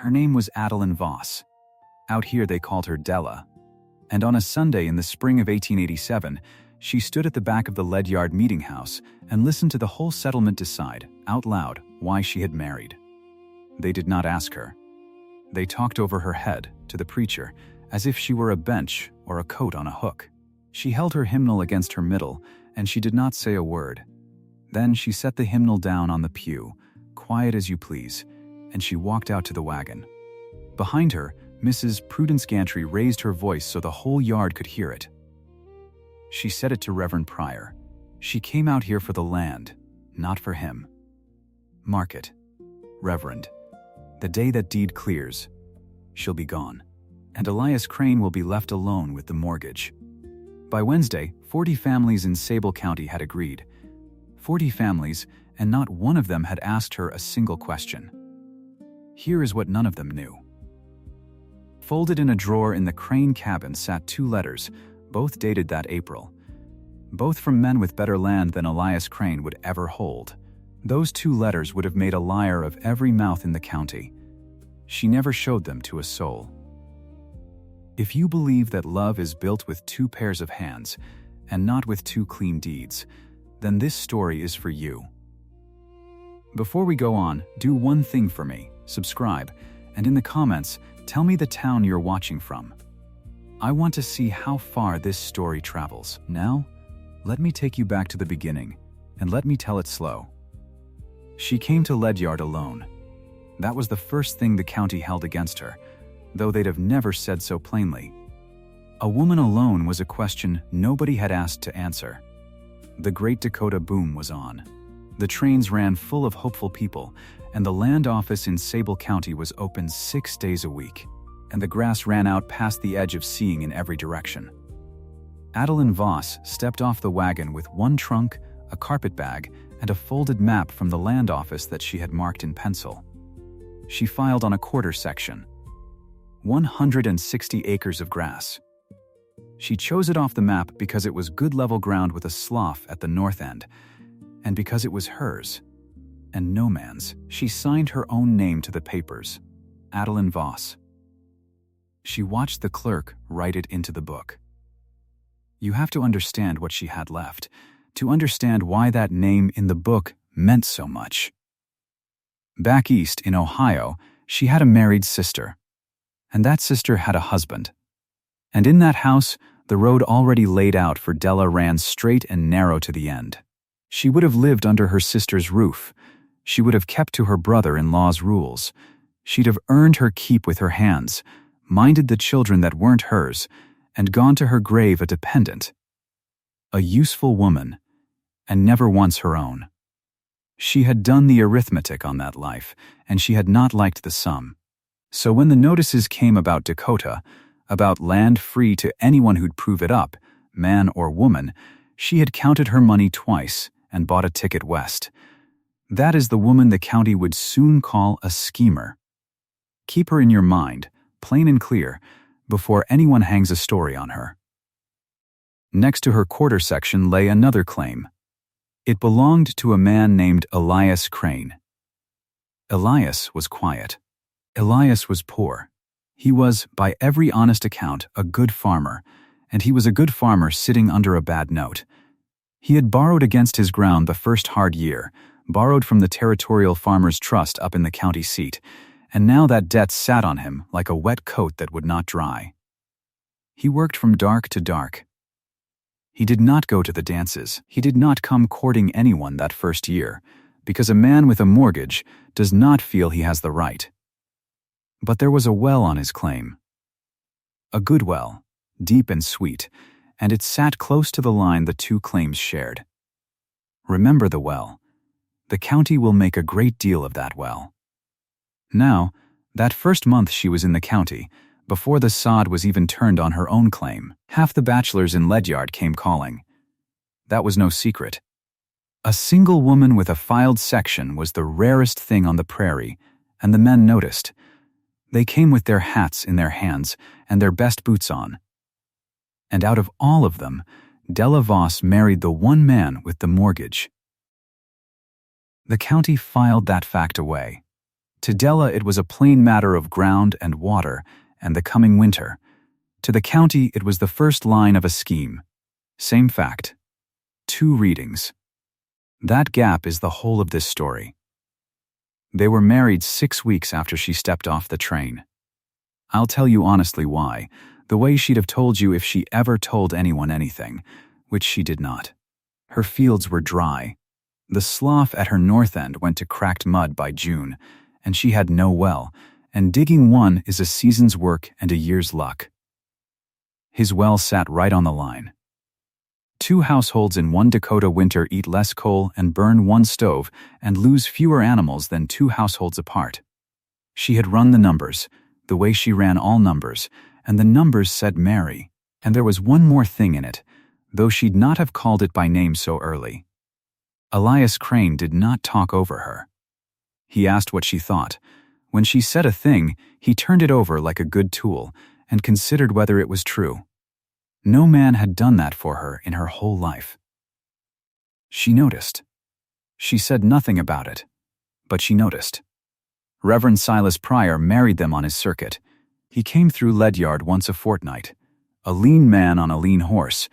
Her name was Adeline Voss. Out here they called her Della. And on a Sunday in the spring of 1887, she stood at the back of the Ledyard meeting house and listened to the whole settlement decide, out loud, why she had married. They did not ask her. They talked over her head, to the preacher, as if she were a bench or a coat on a hook. She held her hymnal against her middle, and she did not say a word. Then she set the hymnal down on the pew, quiet as you please, and she walked out to the wagon. Behind her, Mrs. Prudence Gantry raised her voice so the whole yard could hear it. She said it to Reverend Pryor. She came out here for the land, not for him. Mark it, Reverend. The day that deed clears, she'll be gone, and Elias Crane will be left alone with the mortgage. By Wednesday, 40 families in Sable County had agreed. 40 families, and not one of them had asked her a single question. Here is what none of them knew. Folded in a drawer in the Crane cabin sat 2 letters, both dated that April. Both from men with better land than Elias Crane would ever hold. Those 2 letters would have made a liar of every mouth in the county. She never showed them to a soul. If you believe that love is built with 2 pairs of hands, and not with 2 clean deeds, then this story is for you. Before we go on, do one thing for me: subscribe, and in the comments, tell me the town you're watching from. I want to see how far this story travels. Now, let me take you back to the beginning, and let me tell it slow. She came to Ledyard alone. That was the first thing the county held against her, though they'd have never said so plainly. A woman alone was a question nobody had asked to answer. The Great Dakota boom was on. The trains ran full of hopeful people, and the land office in Sable County was open 6 days a week, and the grass ran out past the edge of seeing in every direction. Adeline Voss stepped off the wagon with 1 trunk, a carpet bag, and a folded map from the land office that she had marked in pencil. She filed on a quarter section. 160 acres of grass. She chose it off the map because it was good level ground with a slough at the north end, and because it was hers, and no man's. She signed her own name to the papers, Adeline Voss. She watched the clerk write it into the book. You have to understand what she had left, to understand why that name in the book meant so much. Back east in Ohio, she had a married sister, and that sister had a husband. And in that house, the road already laid out for Della ran straight and narrow to the end. She would have lived under her sister's roof. She would have kept to her brother-in-law's rules. She'd have earned her keep with her hands, minded the children that weren't hers, and gone to her grave a dependent. A useful woman, and never once her own. She had done the arithmetic on that life, and she had not liked the sum. So when the notices came about Dakota, about land free to anyone who'd prove it up, man or woman, she had counted her money twice and bought a ticket west. That is the woman the county would soon call a schemer. Keep her in your mind, plain and clear, before anyone hangs a story on her. Next to her quarter section lay another claim. It belonged to a man named Elias Crane. Elias was quiet. Elias was poor. He was, by every honest account, a good farmer, and he was a good farmer sitting under a bad note. He had borrowed against his ground the first hard year, borrowed from the Territorial Farmers' Trust up in the county seat, and now that debt sat on him like a wet coat that would not dry. He worked from dark to dark. He did not go to the dances. He did not come courting anyone that first year, because a man with a mortgage does not feel he has the right. But there was a well on his claim. A good well, deep and sweet, and it sat close to the line the 2 claims shared. Remember the well. The county will make a great deal of that well. Now, that first month she was in the county, before the sod was even turned on her own claim, half the bachelors in Ledyard came calling. That was no secret. A single woman with a filed section was the rarest thing on the prairie, and the men noticed. They came with their hats in their hands and their best boots on. And out of all of them, Della Voss married the one man with the mortgage. The county filed that fact away. To Della, it was a plain matter of ground and water and the coming winter. To the county, it was the first line of a scheme. Same fact. 2 readings. That gap is the whole of this story. They were married 6 weeks after she stepped off the train. I'll tell you honestly why, the way she'd have told you if she ever told anyone anything, which she did not. Her fields were dry. The slough at her north end went to cracked mud by June, and she had no well, and digging one is a season's work and a year's luck. His well sat right on the line. 2 households in one Dakota winter eat less coal and burn one stove and lose fewer animals than 2 households apart. She had run the numbers, the way she ran all numbers, and the numbers said Mary, and there was one more thing in it, though she'd not have called it by name so early. Elias Crane did not talk over her. He asked what she thought. When she said a thing, he turned it over like a good tool and considered whether it was true. No man had done that for her in her whole life. She noticed. She said nothing about it, but she noticed. Reverend Silas Pryor married them on his circuit. He came through Ledyard once a fortnight, a lean man on a lean horse,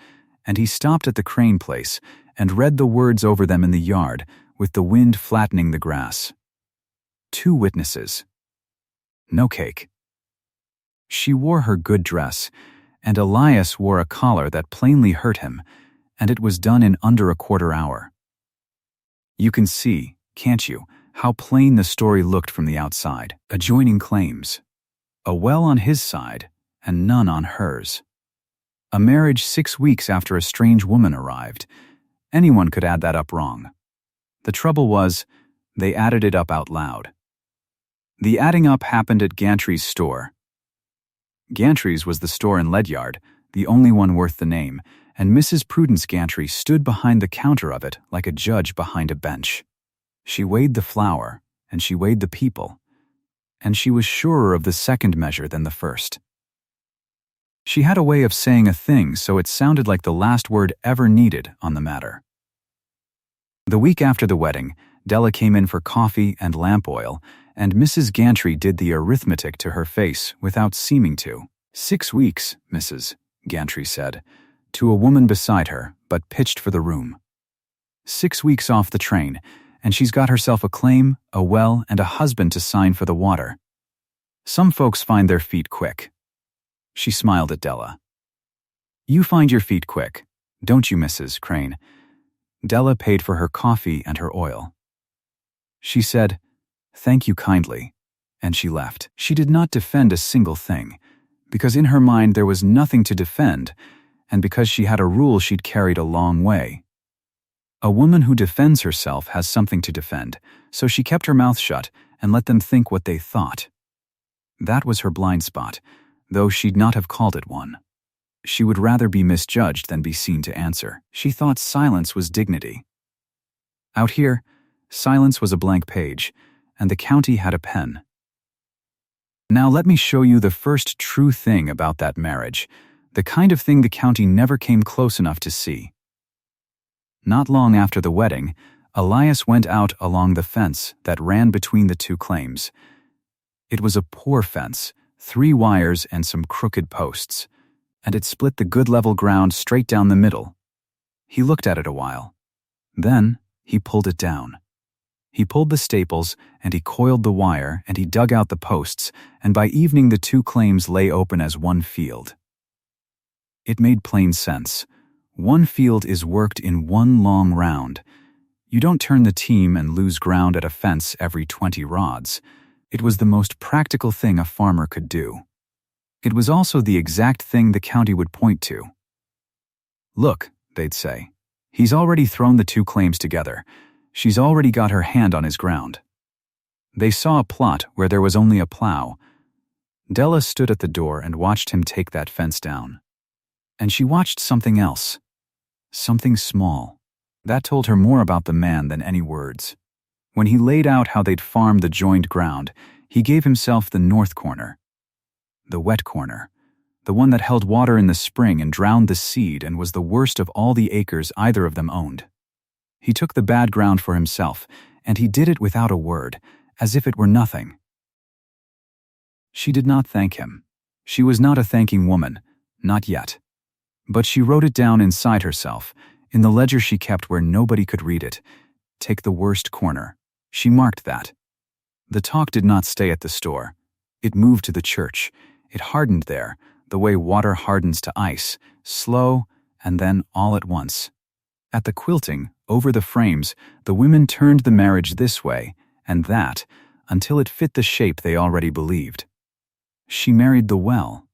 and he stopped at the Crane place and read the words over them in the yard, with the wind flattening the grass. 2 witnesses. No cake. She wore her good dress, and Elias wore a collar that plainly hurt him, and it was done in under a quarter hour. You can see, can't you, how plain the story looked from the outside. Adjoining claims. A well on his side, and none on hers. A marriage 6 weeks after a strange woman arrived. Anyone could add that up wrong. The trouble was, they added it up out loud. The adding up happened at Gantry's store. Gantry's was the store in Ledyard, the only one worth the name, and Mrs. Prudence Gantry stood behind the counter of it like a judge behind a bench. She weighed the flour, and she weighed the people, and she was surer of the second measure than the first. She had a way of saying a thing so it sounded like the last word ever needed on the matter. The week after the wedding, Della came in for coffee and lamp oil, and Mrs. Gantry did the arithmetic to her face without seeming to. 6 weeks, Mrs. Gantry said, to a woman beside her, but pitched for the room. 6 weeks off the train, and she's got herself a claim, a well, and a husband to sign for the water. Some folks find their feet quick. She smiled at Della. You find your feet quick, don't you, Mrs. Crane? Della paid for her coffee and her oil. She said, "Thank you kindly," and she left. She did not defend a single thing, because in her mind there was nothing to defend, and because she had a rule she'd carried a long way. A woman who defends herself has something to defend, so she kept her mouth shut and let them think what they thought. That was her blind spot, though she'd not have called it one. She would rather be misjudged than be seen to answer. She thought silence was dignity. Out here, silence was a blank page, and the county had a pen. Now let me show you the first true thing about that marriage, the kind of thing the county never came close enough to see. Not long after the wedding, Elias went out along the fence that ran between the 2 claims. It was a poor fence, 3 wires and some crooked posts, and it split the good level ground straight down the middle. He looked at it a while. Then he pulled it down. He pulled the staples, and he coiled the wire, and he dug out the posts, and by evening the 2 claims lay open as one field. It made plain sense. One field is worked in one long round. You don't turn the team and lose ground at a fence every 20 rods. It was the most practical thing a farmer could do. It was also the exact thing the county would point to. Look, they'd say, he's already thrown the 2 claims together. She's already got her hand on his ground. They saw a plot where there was only a plow. Della stood at the door and watched him take that fence down. And she watched something else. Something small. That told her more about the man than any words. When he laid out how they'd farmed the joined ground, he gave himself the north corner. The wet corner. The one that held water in the spring and drowned the seed and was the worst of all the acres either of them owned. He took the bad ground for himself, and he did it without a word, as if it were nothing. She did not thank him. She was not a thanking woman, not yet. But she wrote it down inside herself, in the ledger she kept where nobody could read it. Take the worst corner. She marked that. The talk did not stay at the store. It moved to the church. It hardened there, the way water hardens to ice, slow and then all at once. At the quilting, over the frames, the women turned the marriage this way and that until it fit the shape they already believed. She married the well.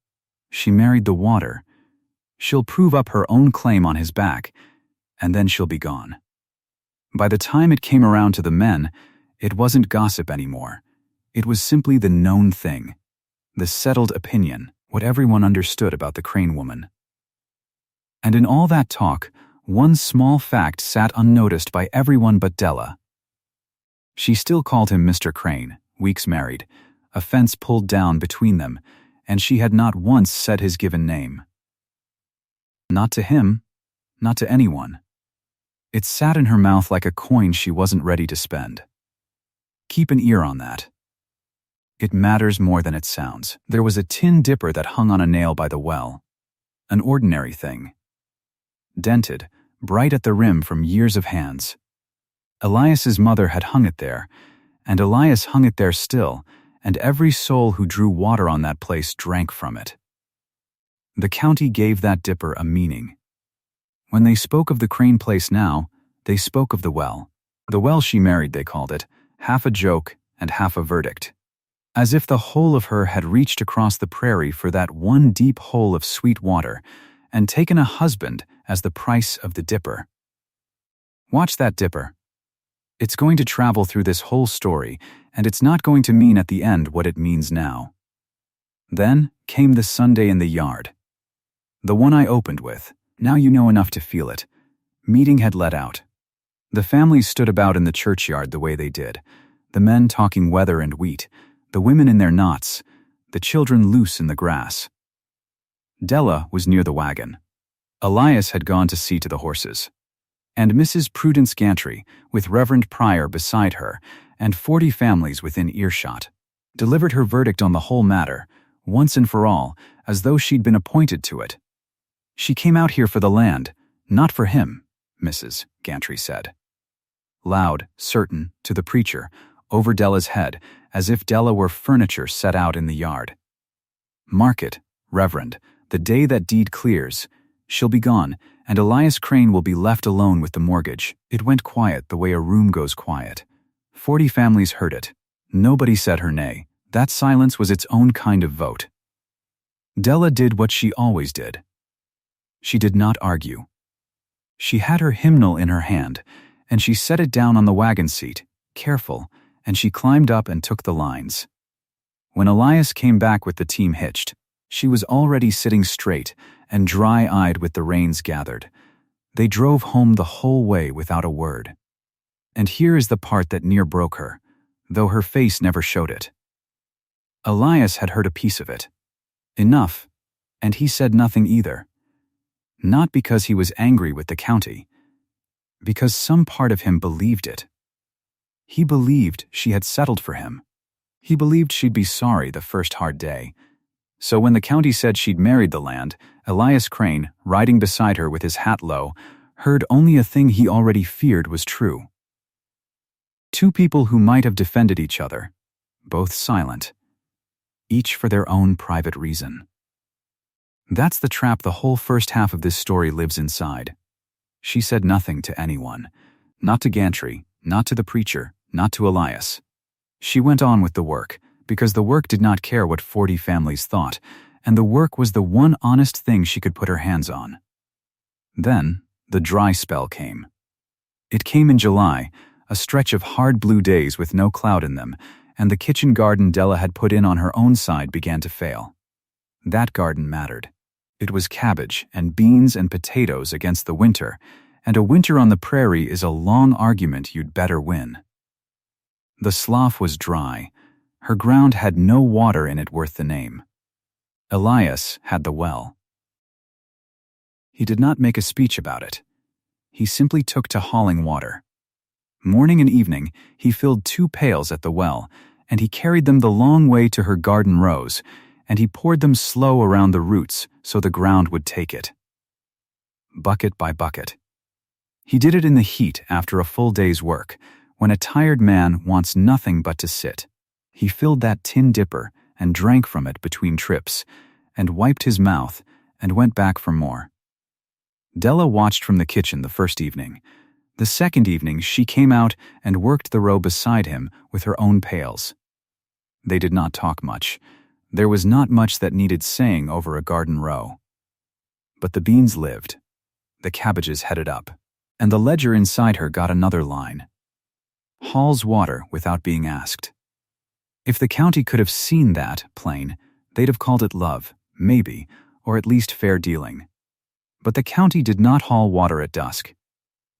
She married the water. She'll prove up her own claim on his back, and then she'll be gone. By the time it came around to the men, it wasn't gossip anymore. It was simply the known thing, the settled opinion, what everyone understood about the Crane woman. And in all that talk, one small fact sat unnoticed by everyone but Della. She still called him Mr. Crane, weeks married, a fence pulled down between them, and she had not once said his given name. Not to him, not to anyone. It sat in her mouth like a coin she wasn't ready to spend. Keep an ear on that. It matters more than it sounds. There was a tin dipper that hung on a nail by the well. An ordinary thing. Dented, bright at the rim from years of hands. Elias's mother had hung it there, and Elias hung it there still, and every soul who drew water on that place drank from it. The county gave that dipper a meaning. When they spoke of the Crane place now, they spoke of the well. The well she married, they called it, half a joke and half a verdict. As if the whole of her had reached across the prairie for that one deep hole of sweet water and taken a husband as the price of the dipper. Watch that dipper. It's going to travel through this whole story, and it's not going to mean at the end what it means now. Then came the Sunday in the yard. The one I opened with. Now you know enough to feel it. Meeting had let out. The families stood about in the churchyard the way they did, the men talking weather and wheat, the women in their knots, the children loose in the grass. Della was near the wagon. Elias had gone to see to the horses. And Mrs. Prudence Gantry, with Reverend Pryor beside her, and 40 families within earshot, delivered her verdict on the whole matter, once and for all, as though she'd been appointed to it. She came out here for the land, not for him, Mrs. Gantry said. Loud, certain, to the preacher, over Della's head, as if Della were furniture set out in the yard. Mark it, Reverend, the day that deed clears. She'll be gone, and Elias Crane will be left alone with the mortgage. It went quiet the way a room goes quiet. 40 families heard it. Nobody said her nay. That silence was its own kind of vote. Della did what she always did. She did not argue. She had her hymnal in her hand, and she set it down on the wagon seat, careful, and she climbed up and took the lines. When Elias came back with the team hitched, she was already sitting straight and dry-eyed with the reins gathered. They drove home the whole way without a word. And here is the part that near broke her, though her face never showed it. Elias had heard a piece of it. Enough, and he said nothing either. Not because he was angry with the county, because some part of him believed it. He believed she had settled for him. He believed she'd be sorry the first hard day. So when the county said she'd married the land, Elias Crane, riding beside her with his hat low, heard only a thing he already feared was true. Two people who might have defended each other, both silent, each for their own private reason. That's the trap the whole first half of this story lives inside. She said nothing to anyone, not to Gantry, not to the preacher, not to Elias. She went on with the work, because the work did not care what 40 families thought, and the work was the one honest thing she could put her hands on. Then, the dry spell came. It came in July, a stretch of hard blue days with no cloud in them, and the kitchen garden Della had put in on her own side began to fail. That garden mattered. It was cabbage and beans and potatoes against the winter, and a winter on the prairie is a long argument you'd better win. The slough was dry. Her ground had no water in it worth the name. Elias had the well. He did not make a speech about it. He simply took to hauling water. Morning and evening, he filled 2 pails at the well, and he carried them the long way to her garden rows, and he poured them slow around the roots so the ground would take it. Bucket by bucket. He did it in the heat after a full day's work, when a tired man wants nothing but to sit. He filled that tin dipper and drank from it between trips, and wiped his mouth and went back for more. Della watched from the kitchen the first evening. The second evening she came out and worked the row beside him with her own pails. They did not talk much. There was not much that needed saying over a garden row. But the beans lived. The cabbages headed up, and the ledger inside her got another line. Hauls water without being asked. If the county could have seen that plain, they'd have called it love, maybe, or at least fair dealing. But the county did not haul water at dusk.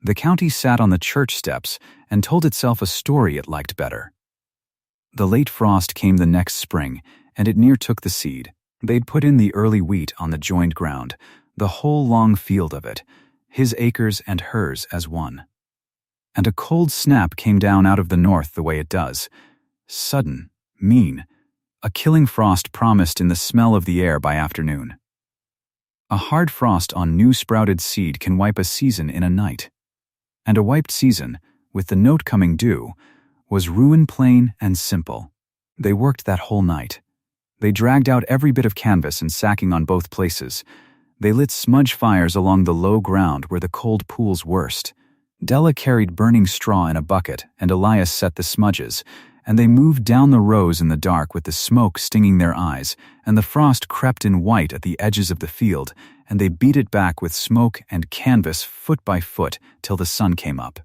The county sat on the church steps and told itself a story it liked better. The late frost came the next spring, and it near took the seed. They'd put in the early wheat on the joined ground, the whole long field of it, his acres and hers as one. And a cold snap came down out of the north the way it does. Sudden, mean, a killing frost promised in the smell of the air by afternoon. A hard frost on new-sprouted seed can wipe a season in a night. And a wiped season, with the note coming due, was ruin plain and simple. They worked that whole night. They dragged out every bit of canvas and sacking on both places. They lit smudge fires along the low ground where the cold pools worst. Della carried burning straw in a bucket, and Elias set the smudges, and they moved down the rows in the dark with the smoke stinging their eyes, and the frost crept in white at the edges of the field, and they beat it back with smoke and canvas foot by foot till the sun came up.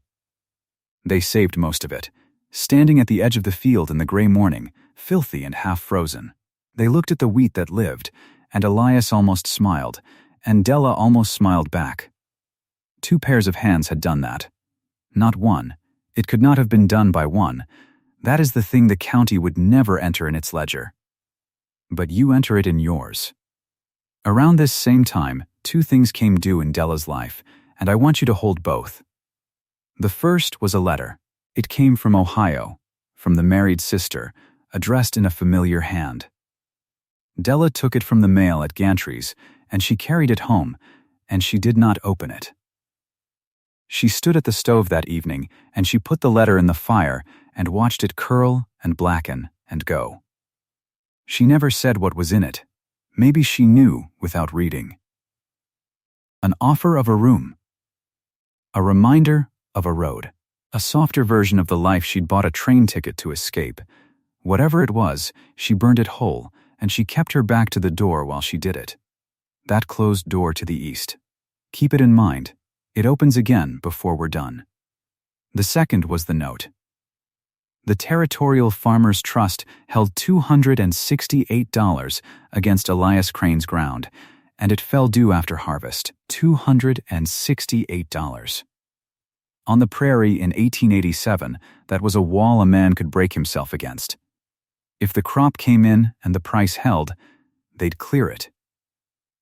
They saved most of it, standing at the edge of the field in the gray morning, filthy and half-frozen. They looked at the wheat that lived, and Elias almost smiled, and Della almost smiled back. 2 pairs of hands had done that. Not one. It could not have been done by one. That is the thing the county would never enter in its ledger. But you enter it in yours. Around this same time, 2 things came due in Della's life, and I want you to hold both. The first was a letter. It came from Ohio, from the married sister, addressed in a familiar hand. Della took it from the mail at Gantry's, and she carried it home, and she did not open it. She stood at the stove that evening, and she put the letter in the fire and watched it curl and blacken and go. She never said what was in it. Maybe she knew without reading. An offer of a room. A reminder of a road. A softer version of the life she'd bought a train ticket to escape. Whatever it was, she burned it whole, and she kept her back to the door while she did it. That closed door to the east. Keep it in mind. It opens again before we're done. The second was the note. The Territorial Farmers Trust held $268 against Elias Crane's ground, and it fell due after harvest, $268. On the prairie in 1887, that was a wall a man could break himself against. If the crop came in and the price held, they'd clear it.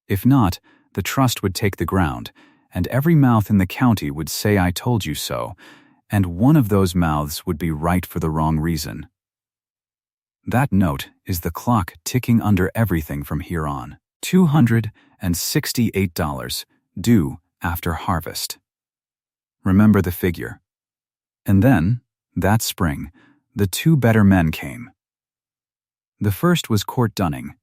If not, the trust would take the ground, and every mouth in the county would say I told you so, and one of those mouths would be right for the wrong reason. That note is the clock ticking under everything from here on. $268 due after harvest. Remember the figure. And then, that spring, the 2 better men came. The first was Court Dunning.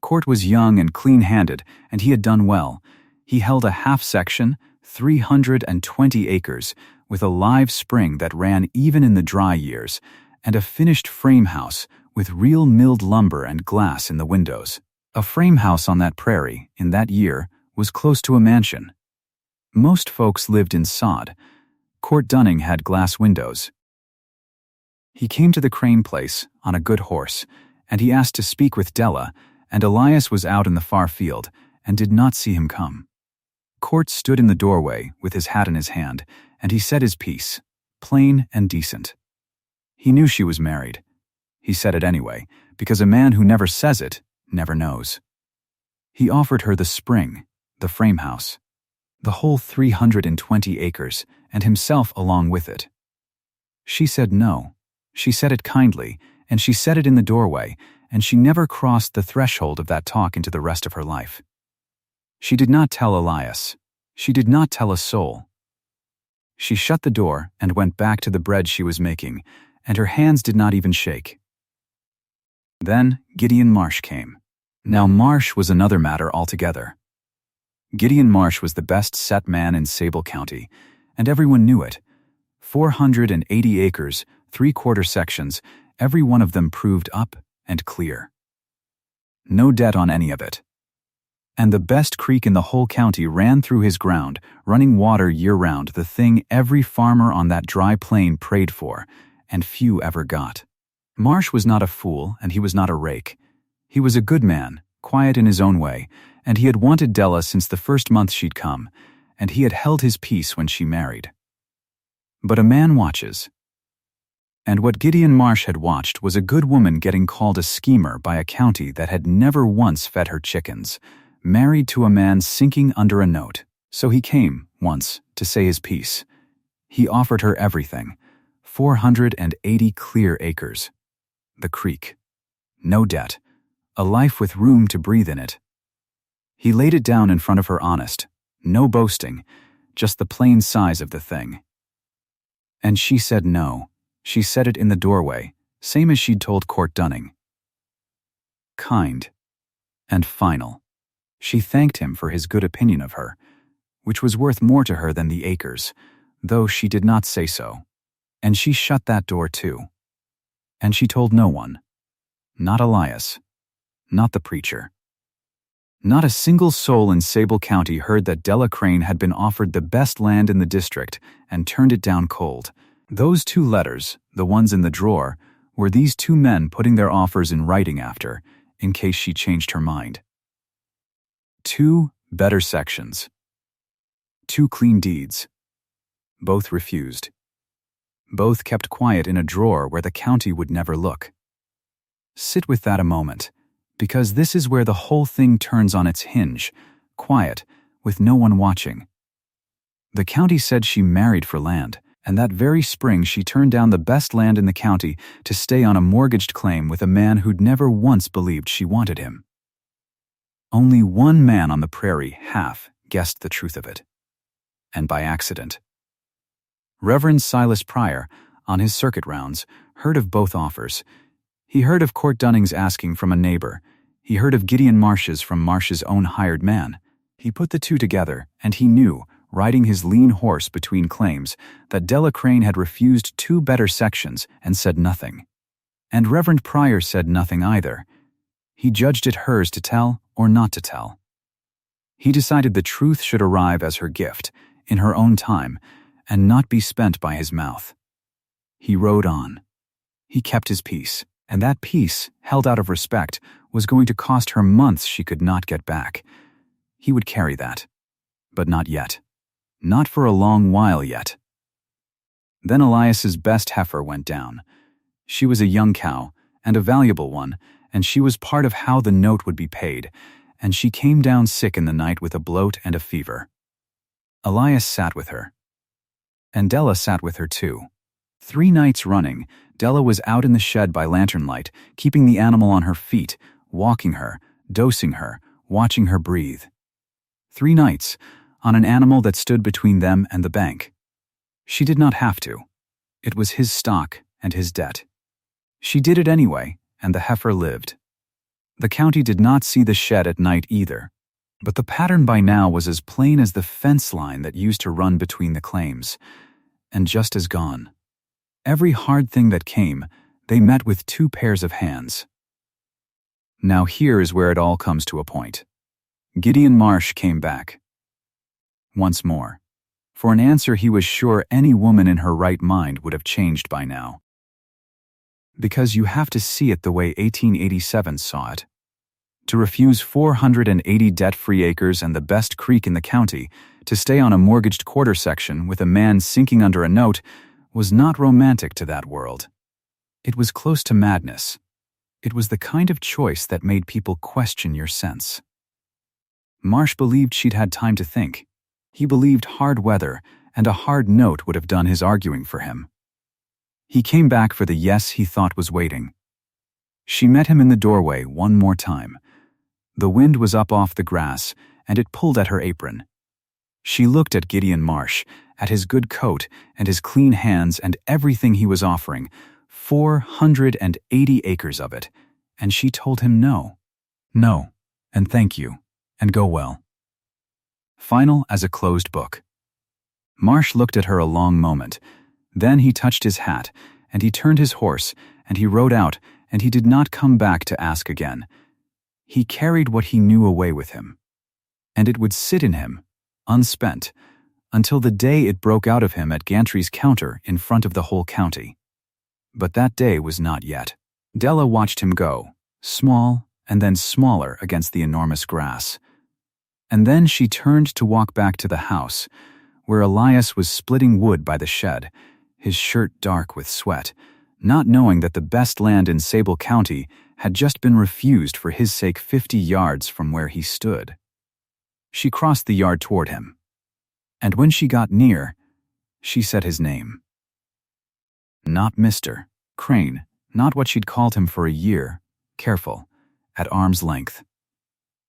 Court was young and clean-handed, and he had done well. He held a half-section, 320 acres, with a live spring that ran even in the dry years, and a finished frame house with real milled lumber and glass in the windows. A frame house on that prairie, in that year, was close to a mansion. Most folks lived in sod. Court Dunning had glass windows. He came to the Crane place on a good horse, and he asked to speak with Della, and Elias was out in the far field and did not see him come. Court stood in the doorway with his hat in his hand, and he said his piece, plain and decent. He knew she was married. He said it anyway, because a man who never says it never knows. He offered her the spring, the frame house, the whole 320 acres, and himself along with it. She said no. She said it kindly, and she said it in the doorway, and she never crossed the threshold of that talk into the rest of her life. She did not tell Elias. She did not tell a soul. She shut the door and went back to the bread she was making, and her hands did not even shake. Then Gideon Marsh came. Now Marsh was another matter altogether. Gideon Marsh was the best set man in Sable County, and everyone knew it. 480 acres, 3/4 sections, every one of them proved up and clear. No debt on any of it. And the best creek in the whole county ran through his ground, running water year-round, the thing every farmer on that dry plain prayed for, and few ever got. Marsh was not a fool, and he was not a rake. He was a good man, quiet in his own way, and he had wanted Della since the first month she'd come, and he had held his peace when she married. But a man watches. And what Gideon Marsh had watched was a good woman getting called a schemer by a county that had never once fed her chickens, married to a man sinking under a note. So he came, once, to say his piece. He offered her everything, 480 clear acres. The creek. No debt. A life with room to breathe in it. He laid it down in front of her honest. No boasting, just the plain size of the thing. And she said no. She said it in the doorway, same as she'd told Court Dunning. Kind. And final. She thanked him for his good opinion of her, which was worth more to her than the acres, though she did not say so. And she shut that door too. And she told no one. Not Elias. Not the preacher. Not a single soul in Sable County heard that Della Crane had been offered the best land in the district and turned it down cold. Those 2 letters, the ones in the drawer, were these 2 men putting their offers in writing after, in case she changed her mind. 2 better sections. 2 clean deeds. Both refused. Both kept quiet in a drawer where the county would never look. Sit with that a moment, because this is where the whole thing turns on its hinge, quiet, with no one watching. The county said she married for land, and that very spring she turned down the best land in the county to stay on a mortgaged claim with a man who'd never once believed she wanted him. Only one man on the prairie half guessed the truth of it. And by accident. Reverend Silas Pryor, on his circuit rounds, heard of both offers. He heard of Court Dunning's asking from a neighbor. He heard of Gideon Marsh's from Marsh's own hired man. He put the 2 together, and he knew, riding his lean horse between claims, that Della Crane had refused 2 better sections and said nothing. And Reverend Pryor said nothing either. He judged it hers to tell or not to tell. He decided the truth should arrive as her gift, in her own time, and not be spent by his mouth. He rode on. He kept his peace, and that peace, held out of respect, was going to cost her months she could not get back. He would carry that. But not yet. Not for a long while yet. Then Elias's best heifer went down. She was a young cow, and a valuable one, and she was part of how the note would be paid, and she came down sick in the night with a bloat and a fever. Elias sat with her. And Della sat with her too. 3 nights running, Della was out in the shed by lantern light, keeping the animal on her feet, walking her, dosing her, watching her breathe. 3 nights, on an animal that stood between them and the bank. She did not have to. It was his stock and his debt. She did it anyway, and the heifer lived. The county did not see the shed at night either, but the pattern by now was as plain as the fence line that used to run between the claims, and just as gone. Every hard thing that came, they met with 2 pairs of hands. Now here is where it all comes to a point. Gideon Marsh came back. Once more. For an answer he was sure any woman in her right mind would have changed by now. Because you have to see it the way 1887 saw it. To refuse 480 debt-free acres and the best creek in the county, to stay on a mortgaged quarter section with a man sinking under a note, was not romantic to that world. It was close to madness. It was the kind of choice that made people question your sense. Marsh believed she'd had time to think. He believed hard weather and a hard note would have done his arguing for him. He came back for the yes he thought was waiting. She met him in the doorway one more time. The wind was up off the grass, and it pulled at her apron. She looked at Gideon Marsh, at his good coat and his clean hands and everything he was offering, 480 acres of it, and she told him no. No, and thank you, and go well. Final as a closed book. Marsh looked at her a long moment. Then he touched his hat, and he turned his horse, and he rode out, and he did not come back to ask again. He carried what he knew away with him, and it would sit in him, unspent, until the day it broke out of him at Gantry's counter in front of the whole county. But that day was not yet. Della watched him go, small and then smaller against the enormous grass. And then she turned to walk back to the house, where Elias was splitting wood by the shed, his shirt dark with sweat, not knowing that the best land in Sable County had just been refused for his sake 50 yards from where he stood. She crossed the yard toward him, and when she got near, she said his name. Not Mr. Crane, not what she'd called him for a year, careful, at arm's length.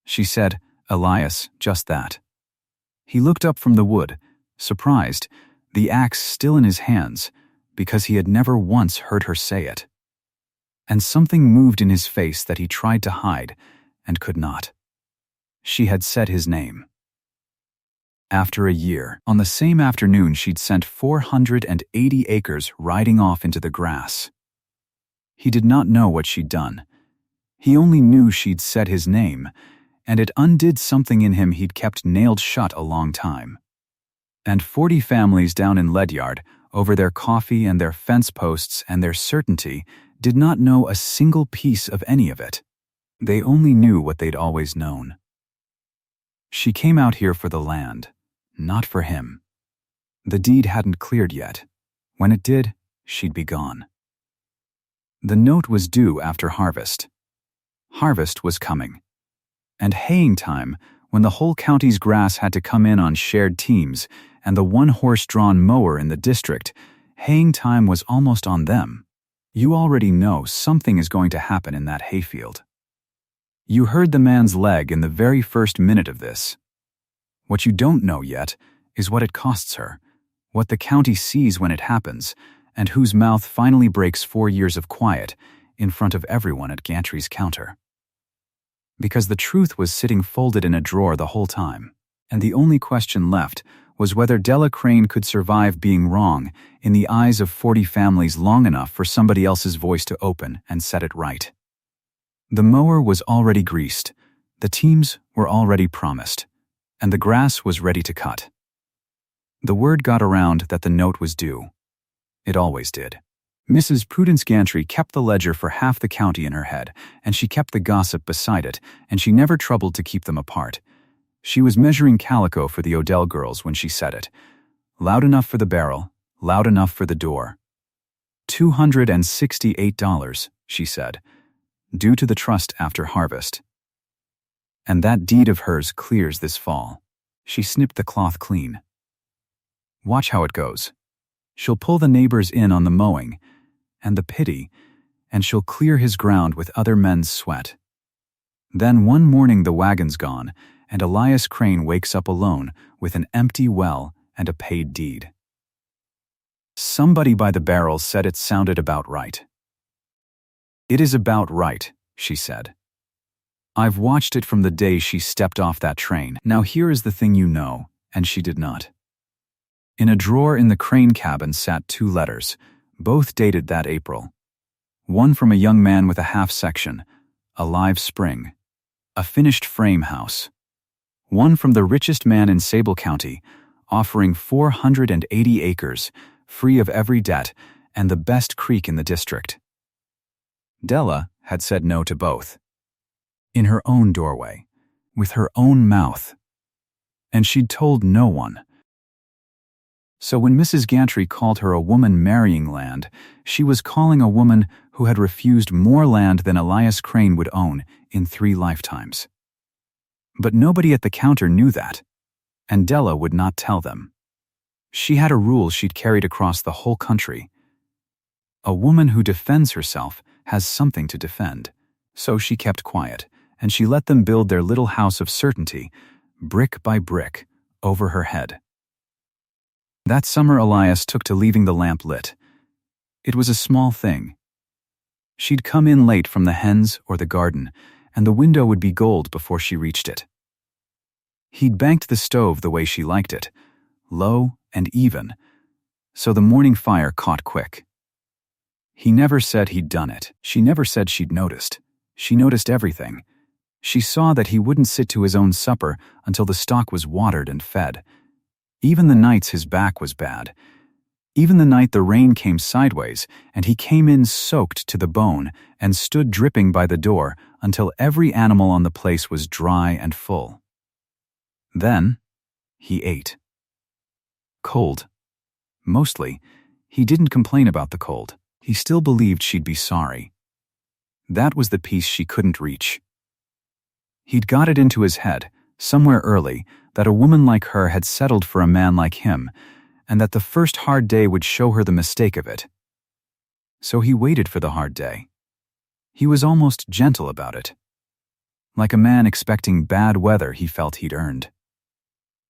She said, Elias, just that. He looked up from the wood, surprised, the axe still in his hands, because he had never once heard her say it. And something moved in his face that he tried to hide, and could not. She had said his name. After a year, on the same afternoon she'd sent 480 acres riding off into the grass. He did not know what she'd done. He only knew she'd said his name, and it undid something in him he'd kept nailed shut a long time. And 40 families down in Ledyard, over their coffee and their fence posts and their certainty, did not know a single piece of any of it. They only knew what they'd always known. She came out here for the land, not for him. The deed hadn't cleared yet. When it did, she'd be gone. The note was due after harvest. Harvest was coming. And haying time, when the whole county's grass had to come in on shared teams, and the one-horse-drawn mower in the district, haying time was almost on them. You already know something is going to happen in that hayfield. You heard the man's leg in the very first minute of this. What you don't know yet is what it costs her, what the county sees when it happens, and whose mouth finally breaks 4 years of quiet in front of everyone at Gantry's counter. Because the truth was sitting folded in a drawer the whole time, and the only question left was whether Della Crane could survive being wrong in the eyes of 40 families long enough for somebody else's voice to open and set it right. The mower was already greased, the teams were already promised, and the grass was ready to cut. The word got around that the note was due. It always did. Mrs. Prudence Gantry kept the ledger for half the county in her head, and she kept the gossip beside it, and she never troubled to keep them apart. She was measuring calico for the Odell girls when she said it. Loud enough for the barrel, loud enough for the door. $268, she said, due to the trust after harvest. And that deed of hers clears this fall. She snipped the cloth clean. Watch how it goes. She'll pull the neighbors in on the mowing, and the pity, and she'll clear his ground with other men's sweat. Then one morning the wagon's gone, and Elias Crane wakes up alone with an empty well and a paid deed. Somebody by the barrel said it sounded about right. It is about right, she said. I've watched it from the day she stepped off that train. Now here is the thing you know, and she did not. In a drawer in the Crane cabin sat 2 letters, both dated that April. One from a young man with a half-section, a live spring, a finished frame house. One from the richest man in Sable County, offering 480 acres, free of every debt, and the best creek in the district. Della had said no to both. In her own doorway, with her own mouth. And she'd told no one. So when Mrs. Gantry called her a woman marrying land, she was calling a woman who had refused more land than Elias Crane would own in 3 lifetimes. But nobody at the counter knew that, and Della would not tell them. She had a rule she'd carried across the whole country. A woman who defends herself has something to defend. So she kept quiet, and she let them build their little house of certainty, brick by brick, over her head. That summer Elias took to leaving the lamp lit. It was a small thing. She'd come in late from the hens or the garden, and the window would be gold before she reached it. He'd banked the stove the way she liked it, low and even, so the morning fire caught quick. He never said he'd done it. She never said she'd noticed. She noticed everything. She saw that he wouldn't sit to his own supper until the stock was watered and fed. Even the nights his back was bad. Even the night the rain came sideways and he came in soaked to the bone and stood dripping by the door until every animal on the place was dry and full. Then he ate. Cold. Mostly, he didn't complain about the cold. He still believed she'd be sorry. That was the piece she couldn't reach. He'd got it into his head, somewhere early, that a woman like her had settled for a man like him, and that the first hard day would show her the mistake of it. So he waited for the hard day. He was almost gentle about it. Like a man expecting bad weather he felt he'd earned.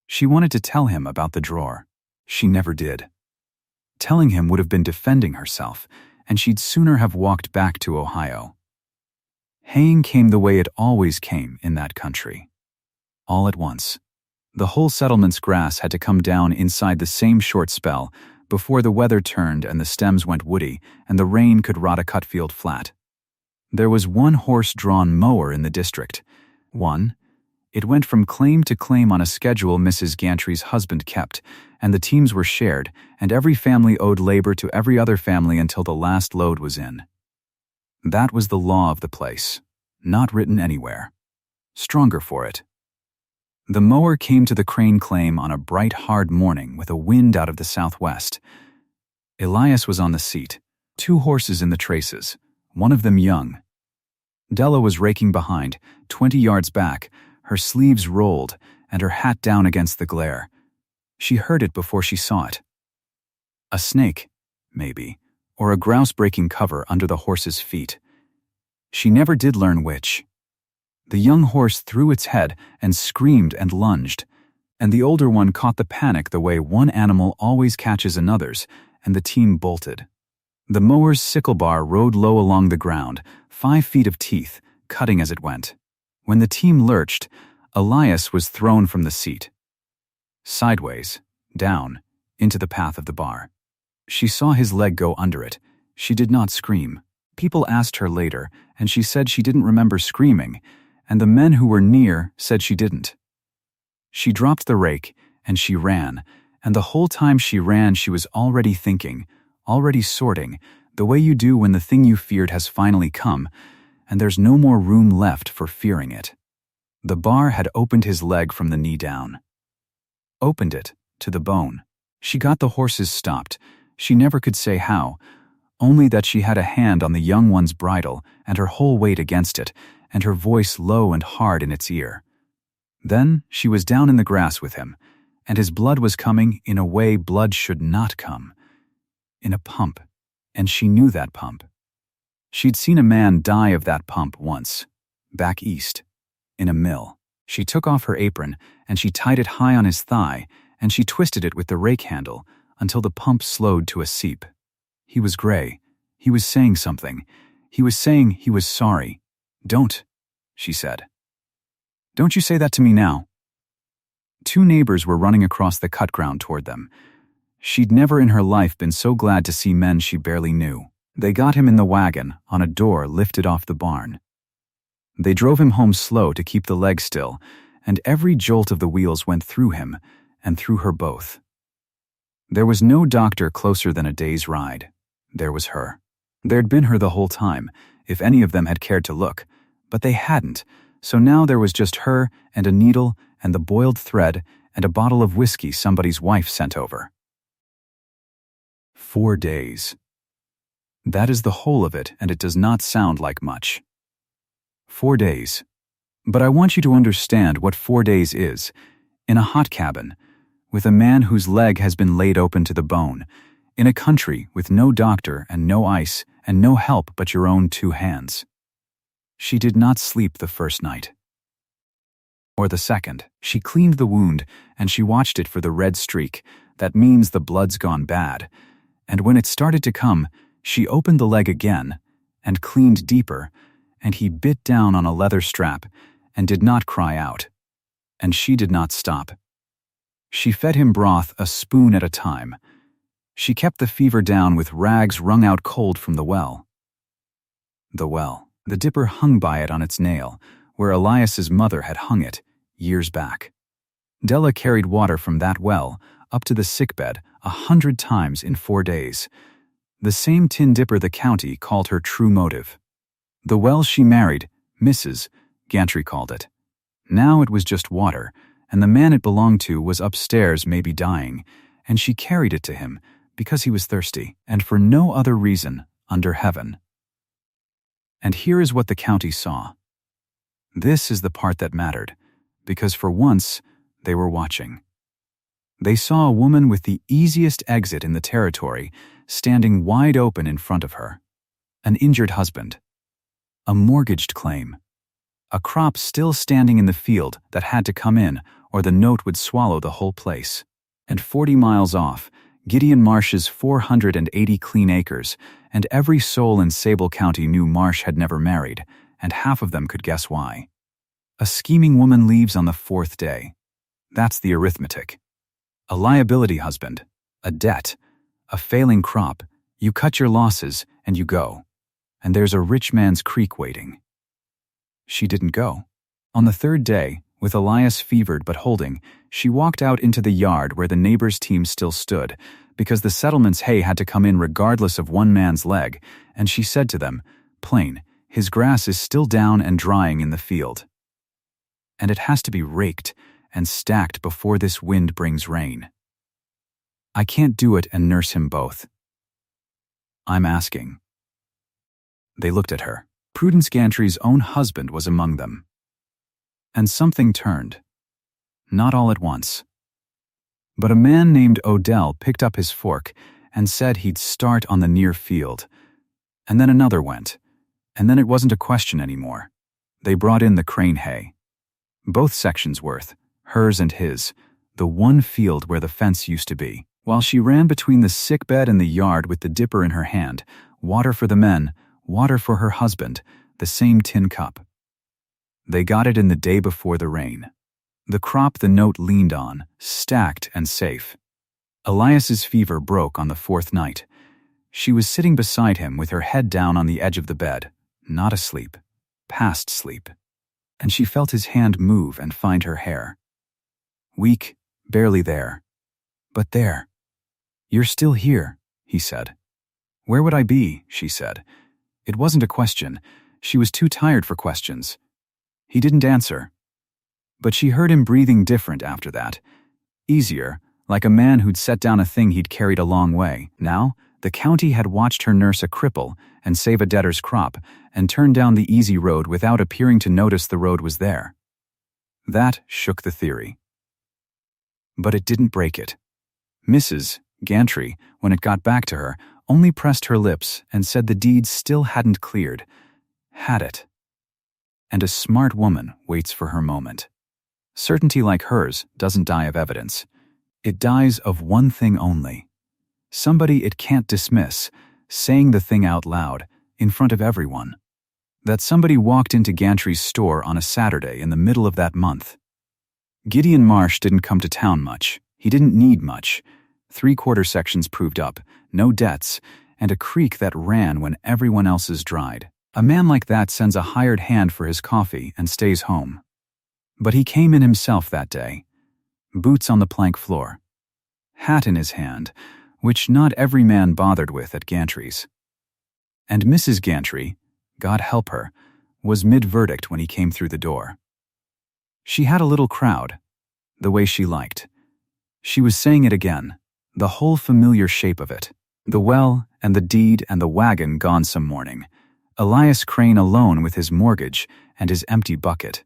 She wanted to tell him about the drawer. She never did. Telling him would have been defending herself, and she'd sooner have walked back to Ohio. Haying came the way it always came in that country. All at once. The whole settlement's grass had to come down inside the same short spell before the weather turned and the stems went woody and the rain could rot a cut field flat. There was one horse-drawn mower in the district. One. It went from claim to claim on a schedule Mrs. Gantry's husband kept, and the teams were shared, and every family owed labor to every other family until the last load was in. That was the law of the place, not written anywhere. Stronger for it. The mower came to the crane claim on a bright, hard morning with a wind out of the southwest. Elias was on the seat, 2 horses in the traces, one of them young. Della was raking behind, 20 yards back, her sleeves rolled and her hat down against the glare. She heard it before she saw it. A snake, maybe, or a grouse breaking cover under the horse's feet. She never did learn which. The young horse threw its head and screamed and lunged, and the older one caught the panic the way one animal always catches another's, and the team bolted. The mower's sickle bar rode low along the ground, 5 feet of teeth, cutting as it went. When the team lurched, Elias was thrown from the seat. Sideways, down, into the path of the bar. She saw his leg go under it. She did not scream. People asked her later, and she said she didn't remember screaming, and the men who were near said she didn't. She dropped the rake, and she ran, and the whole time she ran she was already thinking, already sorting, the way you do when the thing you feared has finally come, and there's no more room left for fearing it. The bar had opened his leg from the knee down. Opened it, to the bone. She got the horses stopped. She never could say how, only that she had a hand on the young one's bridle and her whole weight against it, and her voice low and hard in its ear. Then she was down in the grass with him, and his blood was coming in a way blood should not come. In a pump, and she knew that pump. She'd seen a man die of that pump once, back east, in a mill. She took off her apron, and she tied it high on his thigh, and she twisted it with the rake handle until the pump slowed to a seep. He was gray. He was saying something. He was saying he was sorry. "Don't," she said. "Don't you say that to me now." 2 neighbors were running across the cut ground toward them. She'd never in her life been so glad to see men she barely knew. They got him in the wagon, on a door lifted off the barn. They drove him home slow to keep the leg still, and every jolt of the wheels went through him, and through her both. There was no doctor closer than a day's ride. There was her. There'd been her the whole time, if any of them had cared to look, but they hadn't, so now there was just her and a needle and the boiled thread and a bottle of whiskey somebody's wife sent over. 4 days. That is the whole of it, and it does not sound like much. 4 days. But I want you to understand what 4 days is. In a hot cabin, with a man whose leg has been laid open to the bone, in a country with no doctor and no ice and no help but your own 2 hands. She did not sleep the first night. Or the second. She cleaned the wound, and she watched it for the red streak. That means the blood's gone bad. And when it started to come, she opened the leg again and cleaned deeper, and he bit down on a leather strap and did not cry out. And she did not stop. She fed him broth a spoon at a time. She kept the fever down with rags wrung out cold from the well. The well. The dipper hung by it on its nail, where Elias's mother had hung it years back. Della carried water from that well up to the sickbed 100 times in 4 days. The same tin dipper the county called her true motive. The well she married, Mrs. Gantry called it. Now it was just water, and the man it belonged to was upstairs maybe dying, and she carried it to him because he was thirsty, and for no other reason under heaven. And here is what the county saw. This is the part that mattered, because for once they were watching. They saw a woman with the easiest exit in the territory standing wide open in front of her. An injured husband. A mortgaged claim. A crop still standing in the field that had to come in or the note would swallow the whole place. And 40 miles off, Gideon Marsh's 480 clean acres, and every soul in Sable County knew Marsh had never married, and half of them could guess why. A scheming woman leaves on the 4th day. That's the arithmetic. A liability husband, a debt, a failing crop, you cut your losses and you go. And there's a rich man's creek waiting. She didn't go. On the 3rd day, with Elias fevered but holding, she walked out into the yard where the neighbors' team still stood, because the settlement's hay had to come in regardless of one man's leg, and she said to them, plain, his grass is still down and drying in the field. And it has to be raked and stacked before this wind brings rain. I can't do it and nurse him both. I'm asking. They looked at her. Prudence Gantry's own husband was among them. And something turned. Not all at once. But a man named Odell picked up his fork and said he'd start on the near field. And then another went. And then it wasn't a question anymore. They brought in the crane hay. Both sections worth, hers and his, the one field where the fence used to be. While she ran between the sickbed and the yard with the dipper in her hand, water for the men, water for her husband, the same tin cup. They got it in the day before the rain. The crop the note leaned on, stacked and safe. Elias's fever broke on the 4th night. She was sitting beside him with her head down on the edge of the bed, not asleep, past sleep. And she felt his hand move and find her hair. Weak, barely there. But there. You're still here, he said. Where would I be, she said. It wasn't a question. She was too tired for questions. He didn't answer. But she heard him breathing different after that. Easier, like a man who'd set down a thing he'd carried a long way. Now, the county had watched her nurse a cripple and save a debtor's crop and turn down the easy road without appearing to notice the road was there. That shook the theory. But it didn't break it. Mrs. Gantry, when it got back to her, only pressed her lips and said the deed still hadn't cleared. Had it. And a smart woman waits for her moment. Certainty like hers doesn't die of evidence. It dies of one thing only. Somebody it can't dismiss, saying the thing out loud, in front of everyone. That somebody walked into Gantry's store on a Saturday in the middle of that month. Gideon Marsh didn't come to town much. He didn't need much. 3/4 sections proved up, no debts, and a creek that ran when everyone else's dried. A man like that sends a hired hand for his coffee and stays home. But he came in himself that day. Boots on the plank floor. Hat in his hand, which not every man bothered with at Gantry's. And Mrs. Gantry, God help her, was mid-verdict when he came through the door. She had a little crowd, the way she liked. She was saying it again, the whole familiar shape of it. The well and the deed and the wagon gone some morning. Elias Crane alone with his mortgage and his empty bucket.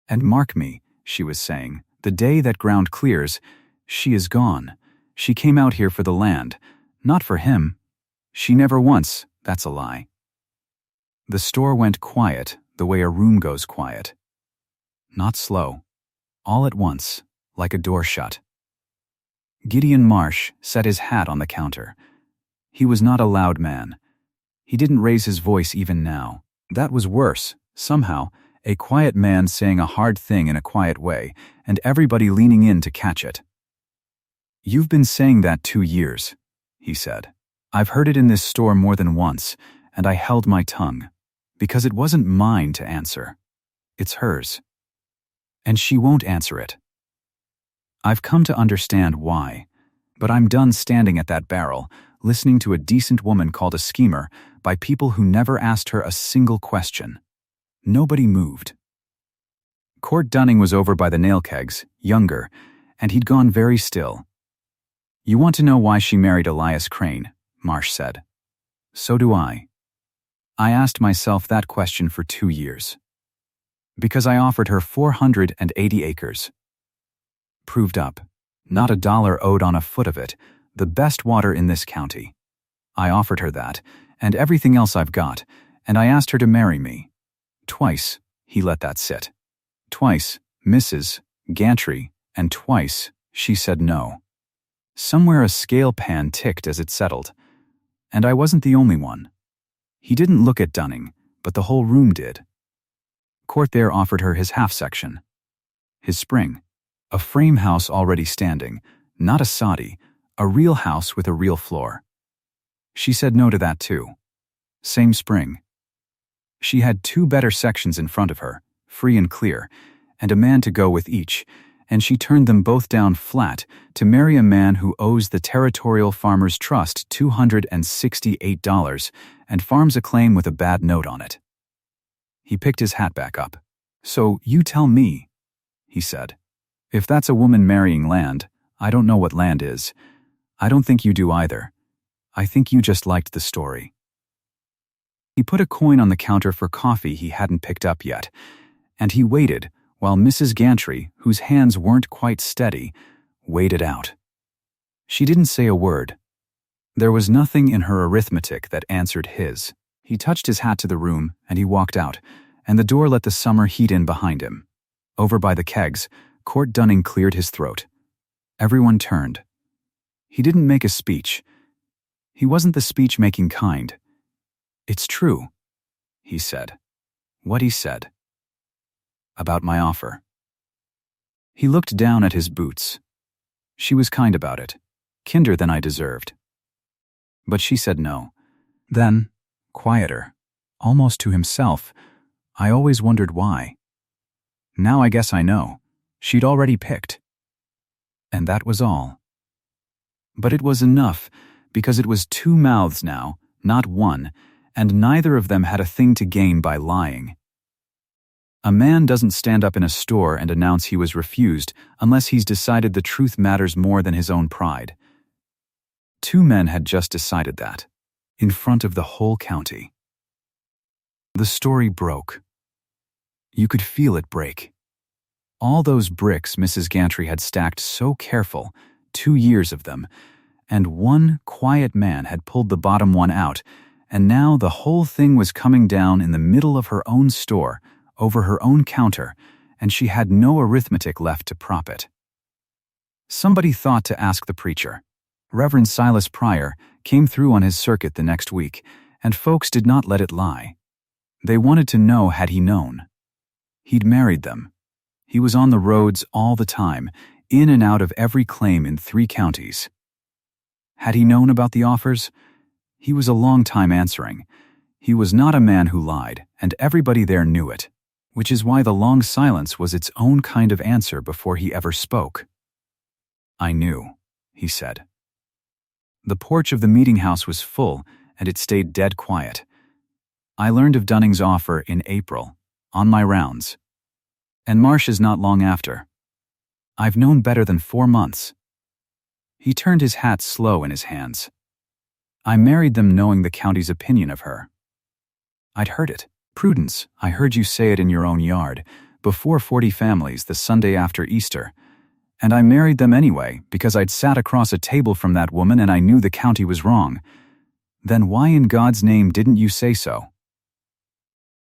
And mark me, she was saying, the day that ground clears, she is gone, She came out here for the land, not for him. She never once, that's a lie. The store went quiet, the way a room goes quiet. Not slow. All at once, like a door shut. Gideon Marsh set his hat on the counter. He was not a loud man. He didn't raise his voice even now. That was worse, somehow, a quiet man saying a hard thing in a quiet way, and everybody leaning in to catch it. "You've been saying that 2 years," he said. "I've heard it in this store more than once, and I held my tongue, because it wasn't mine to answer. It's hers. And she won't answer it. I've come to understand why, but I'm done standing at that barrel, listening to a decent woman called a schemer by people who never asked her a single question. Nobody moved." Court Dunning was over by the nail kegs, younger, and he'd gone very still. "You want to know why she married Elias Crane," Marsh said. "So do I. I asked myself that question for 2 years. Because I offered her 480 acres. Proved up. Not a dollar owed on a foot of it, the best water in this county. I offered her that, and everything else I've got, and I asked her to marry me. Twice, he let that sit. Twice, Mrs. Gantry, and twice, she said no. Somewhere a scale pan ticked as it settled. And I wasn't the only one. He didn't look at Dunning, but the whole room did. Court there offered her his half-section. His spring. A frame house already standing, not a soddy, a real house with a real floor. She said no to that too. Same spring. She had 2 better sections in front of her, free and clear, and a man to go with each, and she turned them both down flat to marry a man who owes the Territorial Farmers Trust $268 and farms a claim with a bad note on it. He picked his hat back up. "So you tell me," he said. "If that's a woman marrying land, I don't know what land is. I don't think you do either. I think you just liked the story." He put a coin on the counter for coffee he hadn't picked up yet, and he waited while Mrs. Gantry, whose hands weren't quite steady, waited out. She didn't say a word. There was nothing in her arithmetic that answered his. He touched his hat to the room, and he walked out, and the door let the summer heat in behind him. Over by the kegs, Court Dunning cleared his throat. Everyone turned. He didn't make a speech. He wasn't the speech-making kind. "It's true," he said. What he said. About my offer. He looked down at his boots. She was kind about it, kinder than I deserved. But she said no. Then, quieter, almost to himself, I always wondered why. Now I guess I know. She'd already picked. And that was all. But it was enough, because it was 2 mouths now, not one, and neither of them had a thing to gain by lying. A man doesn't stand up in a store and announce he was refused unless he's decided the truth matters more than his own pride. 2 men had just decided that, in front of the whole county. The story broke. You could feel it break. All those bricks Mrs. Gantry had stacked so careful, 2 years of them, and one quiet man had pulled the bottom one out, and now the whole thing was coming down in the middle of her own store, over her own counter, and she had no arithmetic left to prop it. Somebody thought to ask the preacher. Reverend Silas Pryor came through on his circuit the next week, and folks did not let it lie. They wanted to know had he known. He'd married them. He was on the roads all the time, in and out of every claim in 3 counties. Had he known about the offers? He was a long time answering. He was not a man who lied, and everybody there knew it, which is why the long silence was its own kind of answer before he ever spoke. "I knew," he said. The porch of the meeting house was full, and it stayed dead quiet. I learned of Dunning's offer in April, on my rounds. And Marsh's not long after. I've known better than 4 months. He turned his hat slow in his hands. I married them knowing the county's opinion of her. I'd heard it. "Prudence, I heard you say it in your own yard, before 40 families the Sunday after Easter. And I married them anyway because I'd sat across a table from that woman and I knew the county was wrong. Then why in God's name didn't you say so?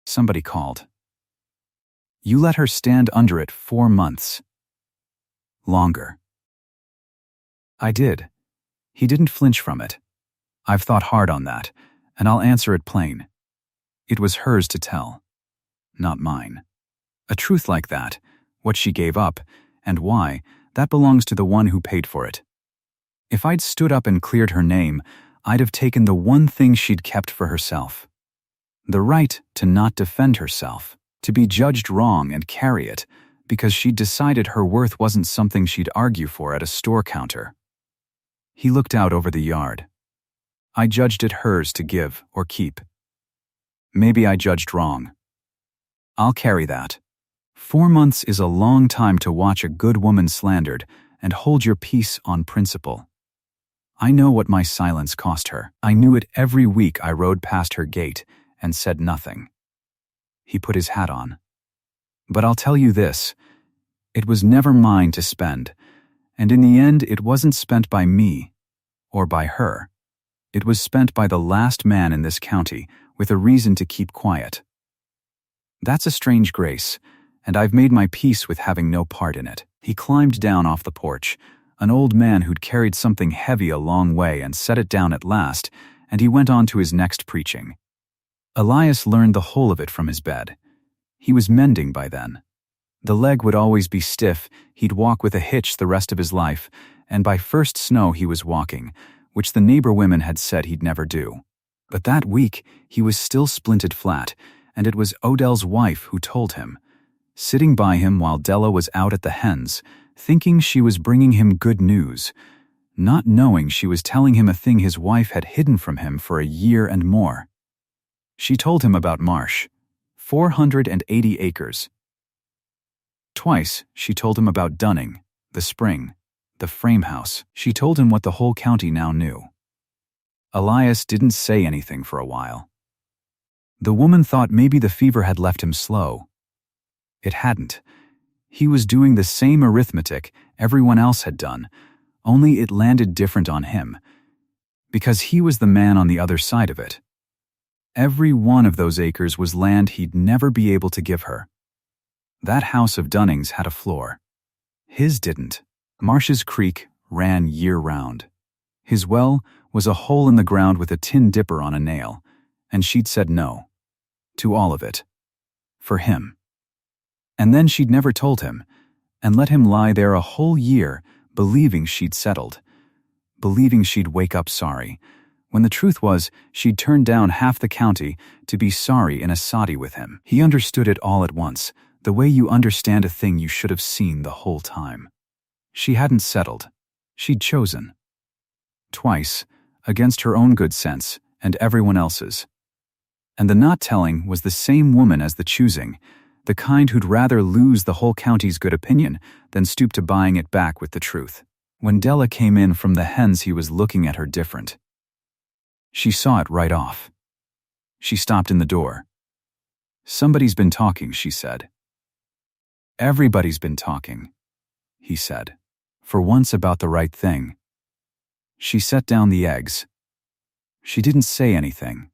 Somebody called. You let her stand under it 4 months. Longer. I did. He didn't flinch from it. I've thought hard on that, and I'll answer it plain. It was hers to tell, not mine. A truth like that, what she gave up, and why, that belongs to the one who paid for it. If I'd stood up and cleared her name, I'd have taken the one thing she'd kept for herself. The right to not defend herself, to be judged wrong and carry it, because she'd decided her worth wasn't something she'd argue for at a store counter. He looked out over the yard. I judged it hers to give or keep. Maybe I judged wrong. I'll carry that. 4 months is a long time to watch a good woman slandered and hold your peace on principle. I know what my silence cost her. I knew it every week I rode past her gate and said nothing. He put his hat on. But I'll tell you this, it was never mine to spend, and in the end it wasn't spent by me or by her. It was spent by the last man in this county with a reason to keep quiet. That's a strange grace, and I've made my peace with having no part in it. He climbed down off the porch, an old man who'd carried something heavy a long way and set it down at last, and he went on to his next preaching. Elias learned the whole of it from his bed. He was mending by then. The leg would always be stiff, he'd walk with a hitch the rest of his life, and by first snow he was walking, which the neighbor women had said he'd never do. But that week he was still splinted flat, and it was Odell's wife who told him, sitting by him while Della was out at the hens, thinking she was bringing him good news, not knowing she was telling him a thing his wife had hidden from him for a year and more. She told him about Marsh, 480 acres. Twice she told him about Dunning, the spring, the frame house. She told him what the whole county now knew. Elias didn't say anything for a while. The woman thought maybe the fever had left him slow. It hadn't. He was doing the same arithmetic everyone else had done, only it landed different on him, because he was the man on the other side of it. Every one of those acres was land he'd never be able to give her. That house of Dunning's had a floor. His didn't. Marsh's creek ran year-round. His well was a hole in the ground with a tin dipper on a nail, and she'd said no. To all of it. For him. And then she'd never told him, and let him lie there a whole year, believing she'd settled, believing she'd wake up sorry, when the truth was she'd turned down half the county to be sorry in a soddy with him. He understood it all at once, the way you understand a thing you should have seen the whole time. She hadn't settled. She'd chosen. Twice, against her own good sense and everyone else's. And the not telling was the same woman as the choosing, the kind who'd rather lose the whole county's good opinion than stoop to buying it back with the truth. When Della came in from the hens, he was looking at her different. She saw it right off. She stopped in the door. Somebody's been talking, she said. Everybody's been talking, he said, for once about the right thing. She set down the eggs. She didn't say anything.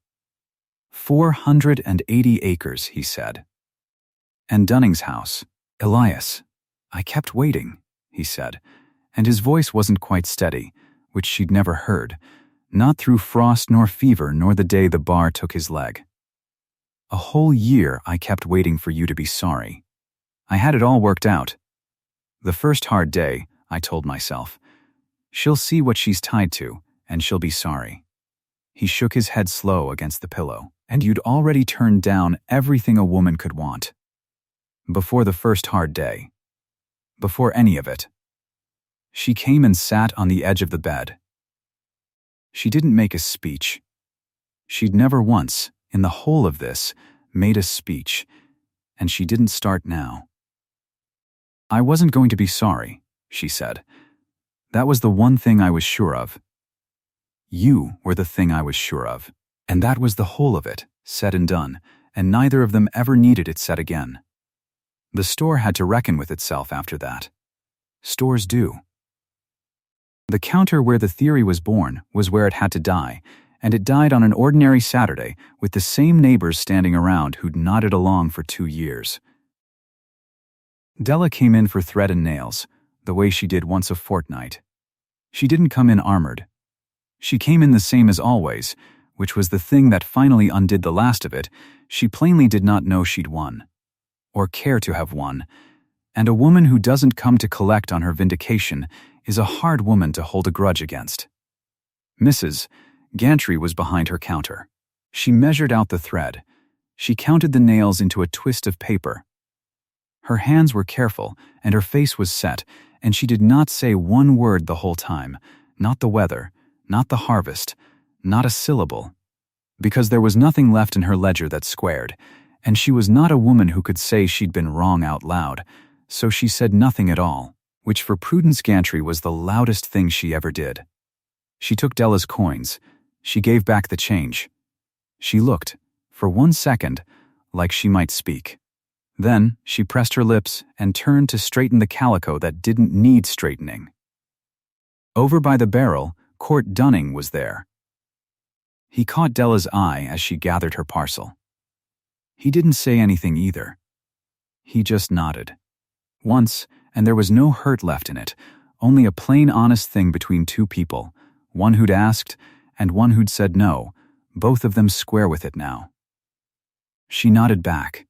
480 acres, he said. And Dunning's house. Elias, I kept waiting, he said, and his voice wasn't quite steady, which she'd never heard, not through frost nor fever nor the day the bar took his leg. A whole year I kept waiting for you to be sorry. I had it all worked out. The first hard day, I told myself, she'll see what she's tied to, and she'll be sorry. He shook his head slow against the pillow. And you'd already turned down everything a woman could want. Before the first hard day. Before any of it. She came and sat on the edge of the bed. She didn't make a speech. She'd never once, in the whole of this, made a speech, and she didn't start now. I wasn't going to be sorry, she said. That was the one thing I was sure of. You were the thing I was sure of. And that was the whole of it, said and done, and neither of them ever needed it said again. The store had to reckon with itself after that. Stores do. The counter where the theory was born was where it had to die, and it died on an ordinary Saturday with the same neighbors standing around who'd nodded along for 2 years. Della came in for thread and nails, the way she did once a fortnight. She didn't come in armored. She came in the same as always, which was the thing that finally undid the last of it. She plainly did not know she'd won, or care to have won, and a woman who doesn't come to collect on her vindication is a hard woman to hold a grudge against. Mrs. Gantry was behind her counter. She measured out the thread. She counted the nails into a twist of paper. Her hands were careful, and her face was set, and she did not say one word the whole time, not the weather, not the harvest, not a syllable, because there was nothing left in her ledger that squared, and she was not a woman who could say she'd been wrong out loud, so she said nothing at all, which for Prudence Gantry was the loudest thing she ever did. She took Della's coins. She gave back the change. She looked, for 1 second, like she might speak. Then she pressed her lips and turned to straighten the calico that didn't need straightening. Over by the barrel, Court Dunning was there. He caught Della's eye as she gathered her parcel. He didn't say anything either. He just nodded. Once, and there was no hurt left in it, only a plain honest thing between two people, one who'd asked and one who'd said no, both of them square with it now. She nodded back.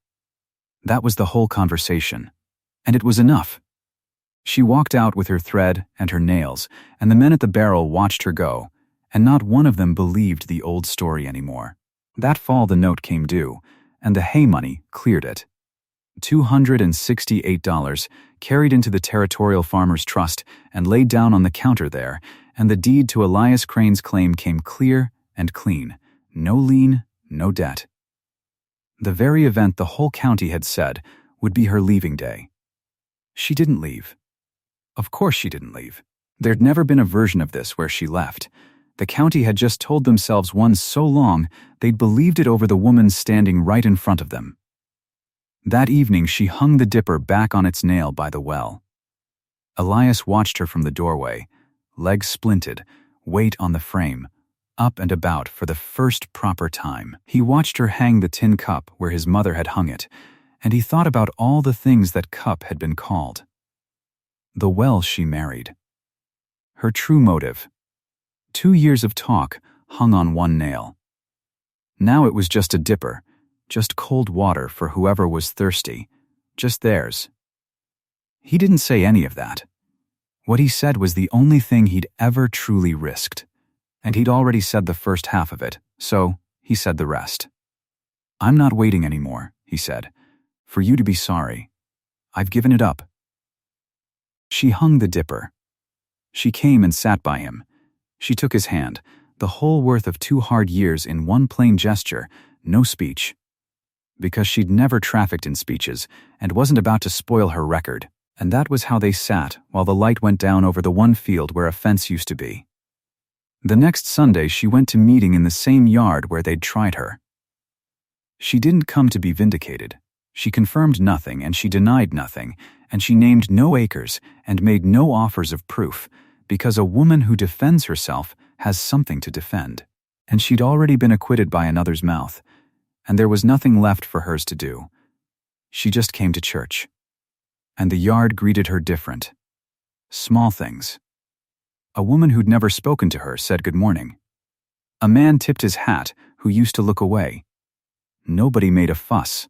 That was the whole conversation, and it was enough. She walked out with her thread and her nails, and the men at the barrel watched her go, and not one of them believed the old story anymore. That fall the note came due, and the hay money cleared it. $268 carried into the Territorial Farmers Trust and laid down on the counter there, and the deed to Elias Crane's claim came clear and clean. No lien, no debt. The very event the whole county had said would be her leaving day. She didn't leave. Of course she didn't leave. There'd never been a version of this where she left. The county had just told themselves one so long they'd believed it over the woman standing right in front of them. That evening she hung the dipper back on its nail by the well. Elias watched her from the doorway, legs splinted, weight on the frame, up and about for the first proper time. He watched her hang the tin cup where his mother had hung it, and he thought about all the things that cup had been called. The well she married. Her true motive. 2 years of talk hung on one nail. Now it was just a dipper, just cold water for whoever was thirsty, just theirs. He didn't say any of that. What he said was the only thing he'd ever truly risked. And he'd already said the first half of it, so he said the rest. "I'm not waiting anymore," he said, "for you to be sorry. I've given it up." She hung the dipper. She came and sat by him. She took his hand, the whole worth of 2 hard years in one plain gesture, no speech. Because she'd never trafficked in speeches and wasn't about to spoil her record, and that was how they sat while the light went down over the one field where a fence used to be. The next Sunday she went to meeting in the same yard where they'd tried her. She didn't come to be vindicated. She confirmed nothing and she denied nothing, and she named no acres and made no offers of proof, because a woman who defends herself has something to defend. And she'd already been acquitted by another's mouth, and there was nothing left for hers to do. She just came to church. And the yard greeted her different. Small things. A woman who'd never spoken to her said good morning. A man tipped his hat who used to look away. Nobody made a fuss.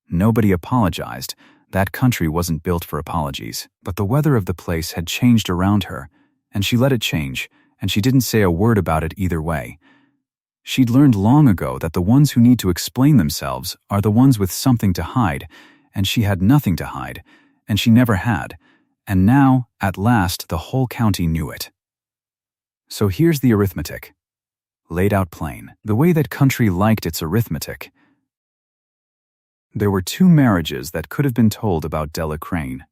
Nobody apologized. That country wasn't built for apologies. But the weather of the place had changed around her, and she let it change, and she didn't say a word about it either way. She'd learned long ago that the ones who need to explain themselves are the ones with something to hide, and she had nothing to hide, and she never had. And now, at last, the whole county knew it. So here's the arithmetic. Laid out plain. The way that country liked its arithmetic. There were 2 marriages that could have been told about Della Crane.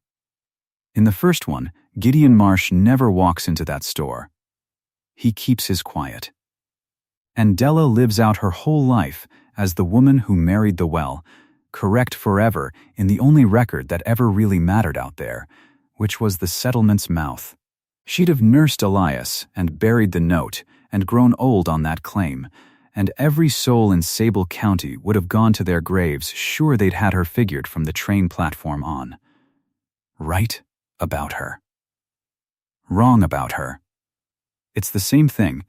In the first one, Gideon Marsh never walks into that store. He keeps his quiet. And Della lives out her whole life as the woman who married the well, correct forever in the only record that ever really mattered out there, which was the settlement's mouth. She'd have nursed Elias and buried the note and grown old on that claim, and every soul in Sable County would have gone to their graves sure they'd had her figured from the train platform on. Right about her. Wrong about her. It's the same thing,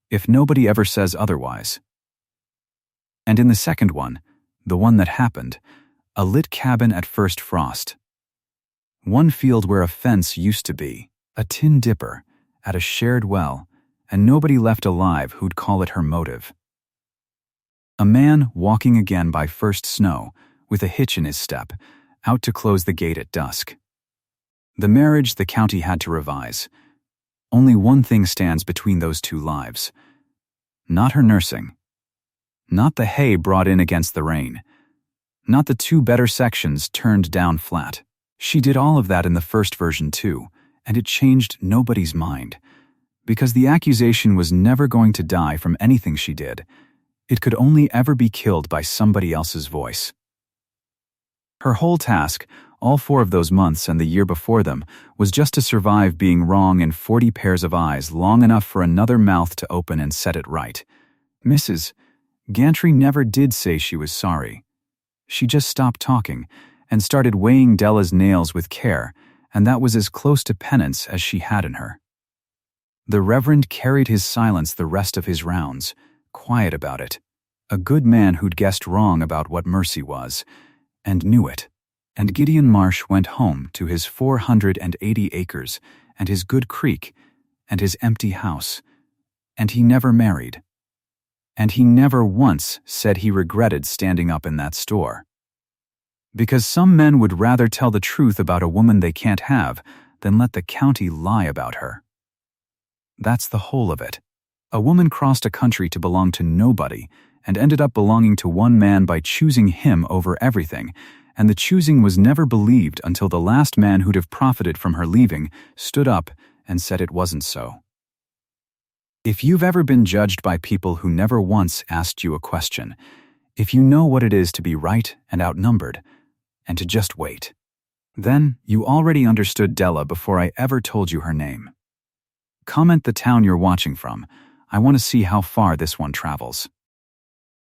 if nobody ever says otherwise. And in the second one, the one that happened, a lit cabin at first frost. One field where a fence used to be, a tin dipper, at a shared well, and nobody left alive who'd call it her motive. A man walking again by first snow, with a hitch in his step, out to close the gate at dusk. The marriage the county had to revise. Only one thing stands between those two lives. Not her nursing. Not the hay brought in against the rain. Not the two better sections turned down flat. She did all of that in the first version too, and it changed nobody's mind. Because the accusation was never going to die from anything she did. It could only ever be killed by somebody else's voice. Her whole task, all 4 of those months and the year before them, was just to survive being wrong in 40 pairs of eyes long enough for another mouth to open and set it right. Mrs. Gantry never did say she was sorry. She just stopped talking and started weighing Della's nails with care, and that was as close to penance as she had in her. The Reverend carried his silence the rest of his rounds, quiet about it, a good man who'd guessed wrong about what mercy was, and knew it. And Gideon Marsh went home to his 480 acres, and his good creek, and his empty house, and he never married. And he never once said he regretted standing up in that store. Because some men would rather tell the truth about a woman they can't have than let the county lie about her. That's the whole of it. A woman crossed a country to belong to nobody and ended up belonging to one man by choosing him over everything, and the choosing was never believed until the last man who'd have profited from her leaving stood up and said it wasn't so. If you've ever been judged by people who never once asked you a question, if you know what it is to be right and outnumbered, and to just wait, then you already understood Della before I ever told you her name. Comment the town you're watching from. I want to see how far this one travels.